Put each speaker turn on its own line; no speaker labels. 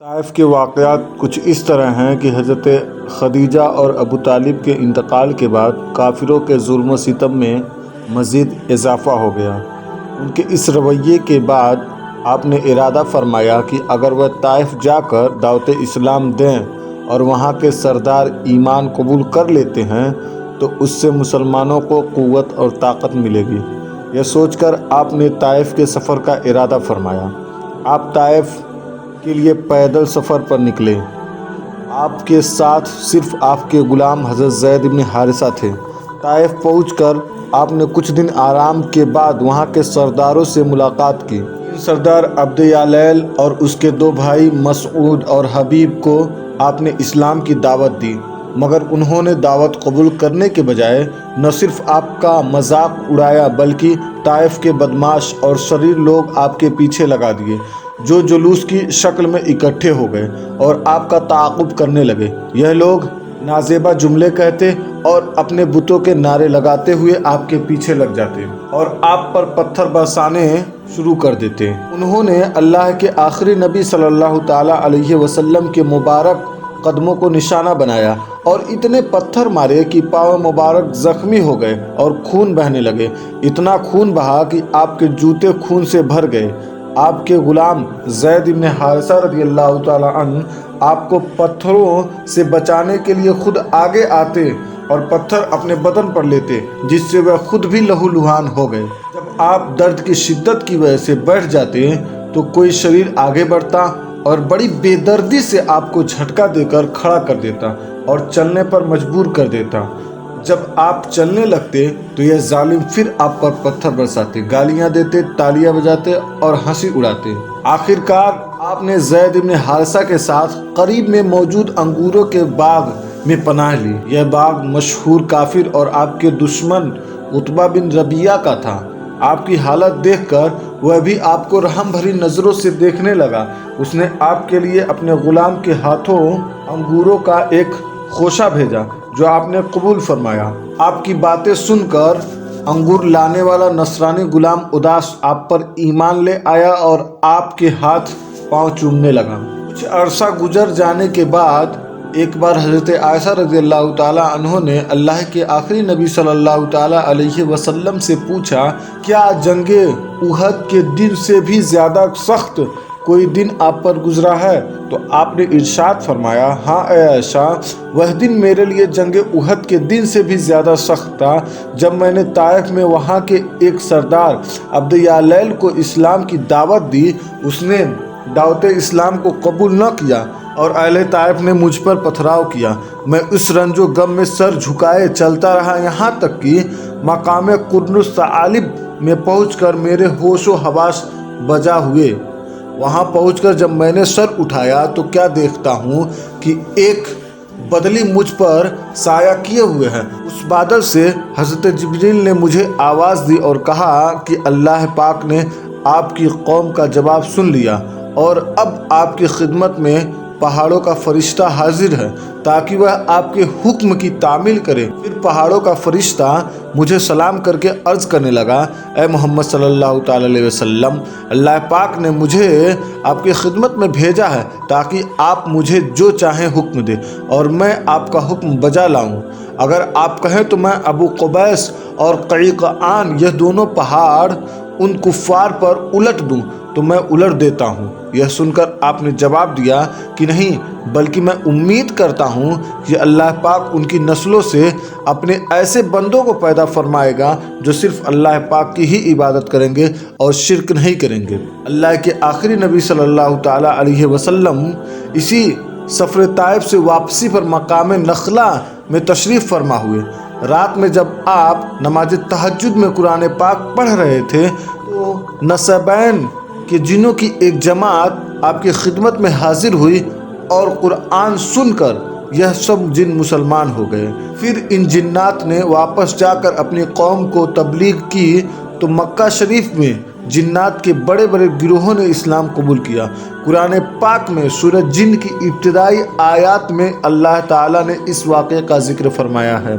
طائف کے واقعات کچھ اس طرح ہیں کہ حضرت خدیجہ اور ابو طالب کے انتقال کے بعد کافروں کے ظلم و ستم میں مزید اضافہ ہو گیا۔ ان کے اس رویے کے بعد آپ نے ارادہ فرمایا کہ اگر وہ طائف جا کر دعوت اسلام دیں اور وہاں کے سردار ایمان قبول کر لیتے ہیں تو اس سے مسلمانوں کو قوت اور طاقت ملے گی۔ یہ سوچ کر آپ نے طائف کے سفر کا ارادہ فرمایا۔ آپ طائف کے لیے پیدل سفر پر نکلے۔ آپ کے ساتھ صرف آپ کے غلام حضرت زید بن حارثہ تھے۔ طائف پہنچ کر آپ نے کچھ دن آرام کے بعد وہاں کے سرداروں سے ملاقات کی۔ سردار عبد یالیل اور اس کے دو بھائی مسعود اور حبیب کو آپ نے اسلام کی دعوت دی، مگر انہوں نے دعوت قبول کرنے کے بجائے نہ صرف آپ کا مذاق اڑایا بلکہ طائف کے بدمعاش اور شریر لوگ آپ کے پیچھے لگا دیے، جو جلوس کی شکل میں اکٹھے ہو گئے اور آپ کا تعاقب کرنے لگے۔ یہ لوگ نازیبا جملے کہتے اور اپنے بتوں کے نعرے لگاتے ہوئے آپ کے پیچھے لگ جاتے اور آپ پر پتھر برسانے شروع کر دیتے۔ انہوں نے اللہ کے آخری نبی صلی اللہ تعالیٰ علیہ وسلم کے مبارک قدموں کو نشانہ بنایا اور اتنے پتھر مارے کہ پاؤں مبارک زخمی ہو گئے اور خون بہنے لگے۔ اتنا خون بہا کہ آپ کے جوتے خون سے بھر گئے۔ آپ کے غلام زید بن حارثہ رضی اللہ تعالیٰ عنہ آپ کو پتھروں سے بچانے کے لیے خود آگے آتے اور پتھر اپنے بدن پر لیتے، جس سے وہ خود بھی لہو لہان ہو گئے۔ جب آپ درد کی شدت کی وجہ سے بیٹھ جاتے تو کوئی شریر آگے بڑھتا اور بڑی بے دردی سے آپ کو جھٹکا دے کر کھڑا کر دیتا اور چلنے پر مجبور کر دیتا۔ جب آپ چلنے لگتے تو یہ ظالم پھر آپ پر پتھر برساتے، گالیاں دیتے، تالیاں بجاتے اور ہنسی اڑاتے۔ آخرکار آپ نے زید بن حارثہ کے ساتھ قریب میں موجود انگوروں کے باغ میں پناہ لی۔ یہ باغ مشہور کافر اور آپ کے دشمن عتبہ بن ربیعہ کا تھا۔ آپ کی حالت دیکھ کر وہ بھی آپ کو رحم بھری نظروں سے دیکھنے لگا۔ اس نے آپ کے لیے اپنے غلام کے ہاتھوں انگوروں کا ایک خوشہ بھیجا جو آپ نے قبول فرمایا۔ آپ کی باتیں سن کر انگور لانے والا نصرانی غلام اداس آپ پر ایمان لے آیا اور آپ کے ہاتھ پاؤں چومنے لگا۔ کچھ عرصہ گزر جانے کے بعد ایک بار حضرت عائشہ رضی اللہ تعالیٰ عنہ نے اللہ کے آخری نبی صلی اللہ تعالیٰ علیہ وسلم سے پوچھا، کیا جنگ احد کے دن سے بھی زیادہ سخت کوئی دن آپ پر گزرا ہے؟ تو آپ نے ارشاد فرمایا، ہاں اے عائشہ، وہ دن میرے لیے جنگ احد کے دن سے بھی زیادہ سخت تھا جب میں نے طائف میں وہاں کے ایک سردار عبد یالیل کو اسلام کی دعوت دی۔ اس نے دعوت اسلام کو قبول نہ کیا اور اہل طائف نے مجھ پر پتھراؤ کیا۔ میں اس رنج و غم میں سر جھکائے چلتا رہا یہاں تک کہ مقام قرن الثعالب میں پہنچ کر میرے ہوش و حواس بجا ہوئے۔ وہاں پہنچ کر جب میں نے سر اٹھایا تو کیا دیکھتا ہوں کہ ایک بدلی مجھ پر سایہ کیے ہوئے ہے۔ اس بادل سے حضرت جبریل نے مجھے آواز دی اور کہا کہ اللہ پاک نے آپ کی قوم کا جواب سن لیا اور اب آپ کی خدمت میں پہاڑوں کا فرشتہ حاضر ہے تاکہ وہ آپ کے حکم کی تعمیل کرے۔ پھر پہاڑوں کا فرشتہ مجھے سلام کر کے عرض کرنے لگا، اے محمد صلی اللہ تعالیٰ علیہ وسلم، اللہ پاک نے مجھے آپ کی خدمت میں بھیجا ہے تاکہ آپ مجھے جو چاہیں حکم دیں اور میں آپ کا حکم بجا لاؤں۔ اگر آپ کہیں تو میں ابو قبیس اور قیقعان یہ دونوں پہاڑ ان کفار پر الٹ دوں تو میں الٹ دیتا ہوں۔ یہ سن کر آپ نے جواب دیا کہ نہیں، بلکہ میں امید کرتا ہوں کہ اللہ پاک ان کی نسلوں سے اپنے ایسے بندوں کو پیدا فرمائے گا جو صرف اللہ پاک کی ہی عبادت کریں گے اور شرک نہیں کریں گے۔ اللہ کے آخری نبی صلی اللہ تعالیٰ علیہ وسلم اسی سفر طائف سے واپسی پر مقام نخلا میں تشریف فرما ہوئے۔ رات میں جب آپ نماز تہجد میں قرآن پاک پڑھ رہے تھے تو نصیبین کہ جنوں کی ایک جماعت آپ کی خدمت میں حاضر ہوئی اور قرآن سن کر یہ سب جن مسلمان ہو گئے۔ پھر ان جنات نے واپس جا کر اپنی قوم کو تبلیغ کی تو مکہ شریف میں جنات کے بڑے بڑے گروہوں نے اسلام قبول کیا۔ قرآن پاک میں سورہ جن کی ابتدائی آیات میں اللہ تعالیٰ نے اس واقعے کا ذکر فرمایا ہے۔